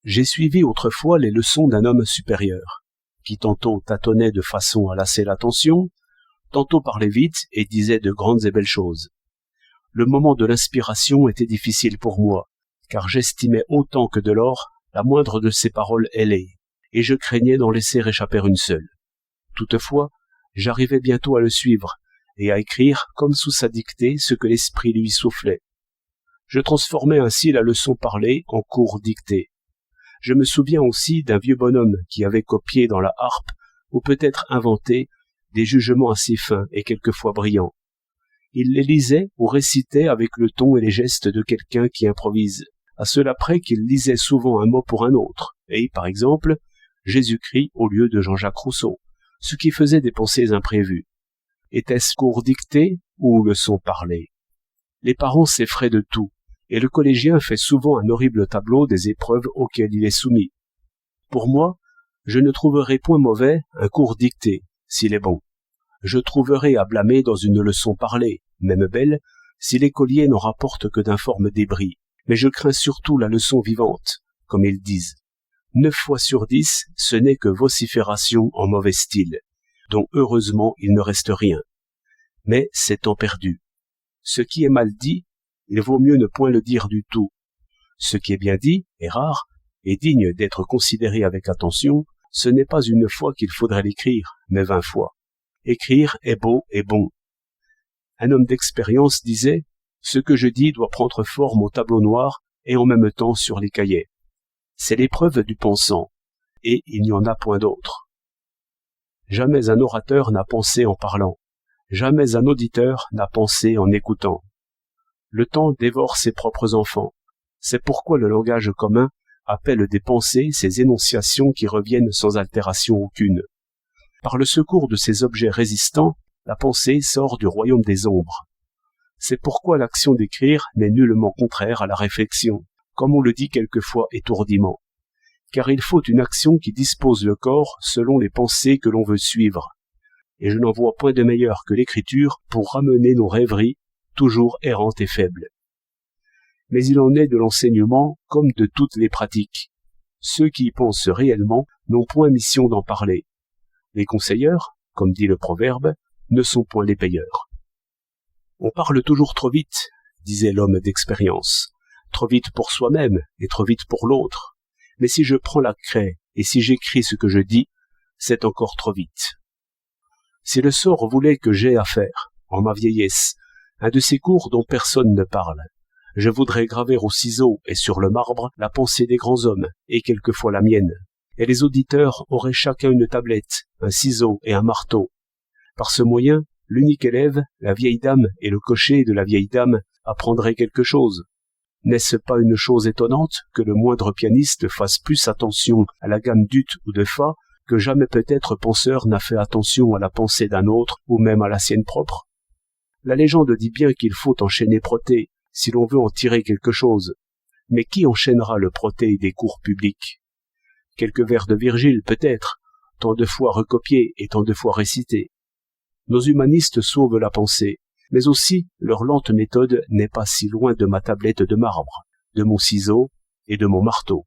J'ai suivi autrefois les leçons d'un homme supérieur, qui tantôt tâtonnait de façon à lasser l'attention, tantôt parlait vite et disait de grandes et belles choses. Le moment de l'inspiration était difficile pour moi, car j'estimais autant que de l'or la moindre de ces paroles ailées, et je craignais d'en laisser échapper une seule. Toutefois, j'arrivais bientôt à le suivre, et à écrire comme sous sa dictée ce que l'esprit lui soufflait. Je transformais ainsi la leçon parlée en cours dictée. Je me souviens aussi d'un vieux bonhomme qui avait copié dans la harpe, ou peut-être inventé, des jugements assez fins et quelquefois brillants. Il les lisait ou récitait avec le ton et les gestes de quelqu'un qui improvise, à cela près qu'il lisait souvent un mot pour un autre, et, par exemple, Jésus-Christ au lieu de Jean-Jacques Rousseau, ce qui faisait des pensées imprévues. Était-ce cours dicté ou leçon parlée? Les parents s'effraient de tout, et le collégien fait souvent un horrible tableau des épreuves auxquelles il est soumis. Pour moi, je ne trouverai point mauvais un cours dicté, s'il est bon. Je trouverai à blâmer dans une leçon parlée, même belle, si l'écolier n'en rapporte que d'informes débris. Mais je crains surtout la leçon vivante, comme ils disent. 9 fois sur 10, ce n'est que vocifération en mauvais style, dont heureusement il ne reste rien. Mais c'est temps perdu. Ce qui est mal dit, il vaut mieux ne point le dire du tout. Ce qui est bien dit, est rare, et digne d'être considéré avec attention, ce n'est pas une fois qu'il faudrait l'écrire, mais 20 fois. Écrire est beau et bon. Un homme d'expérience disait « Ce que je dis doit prendre forme au tableau noir et en même temps sur les cahiers. C'est l'épreuve du pensant, et il n'y en a point d'autre. Jamais un orateur n'a pensé en parlant, jamais un auditeur n'a pensé en écoutant. Le temps dévore ses propres enfants. C'est pourquoi le langage commun appelle des pensées ces énonciations qui reviennent sans altération aucune. Par le secours de ces objets résistants, la pensée sort du royaume des ombres. C'est pourquoi l'action d'écrire n'est nullement contraire à la réflexion, comme on le dit quelquefois étourdiment. Car il faut une action qui dispose le corps selon les pensées que l'on veut suivre. Et je n'en vois point de meilleur que l'écriture pour ramener nos rêveries, toujours errantes et faibles. Mais il en est de l'enseignement comme de toutes les pratiques. Ceux qui y pensent réellement n'ont point mission d'en parler. Les conseilleurs, comme dit le proverbe, ne sont point les payeurs. On parle toujours trop vite, disait l'homme d'expérience. Trop vite pour soi-même et trop vite pour l'autre. Mais si je prends la craie et si j'écris ce que je dis, c'est encore trop vite. Si le sort voulait que j'aie à faire, en ma vieillesse, un de ces cours dont personne ne parle, je voudrais graver au ciseau et sur le marbre la pensée des grands hommes et quelquefois la mienne. Et les auditeurs auraient chacun une tablette, un ciseau et un marteau. Par ce moyen, l'unique élève, la vieille dame et le cocher de la vieille dame apprendraient quelque chose. N'est-ce pas une chose étonnante que le moindre pianiste fasse plus attention à la gamme d'ut ou de fa que jamais peut-être penseur n'a fait attention à la pensée d'un autre ou même à la sienne propre? La légende dit bien qu'il faut enchaîner Protée si l'on veut en tirer quelque chose. Mais qui enchaînera le Protée des cours publics? Quelques vers de Virgile peut-être, tant de fois recopiés et tant de fois récités. Nos humanistes sauvent la pensée, mais aussi leur lente méthode n'est pas si loin de ma tablette de marbre, de mon ciseau et de mon marteau.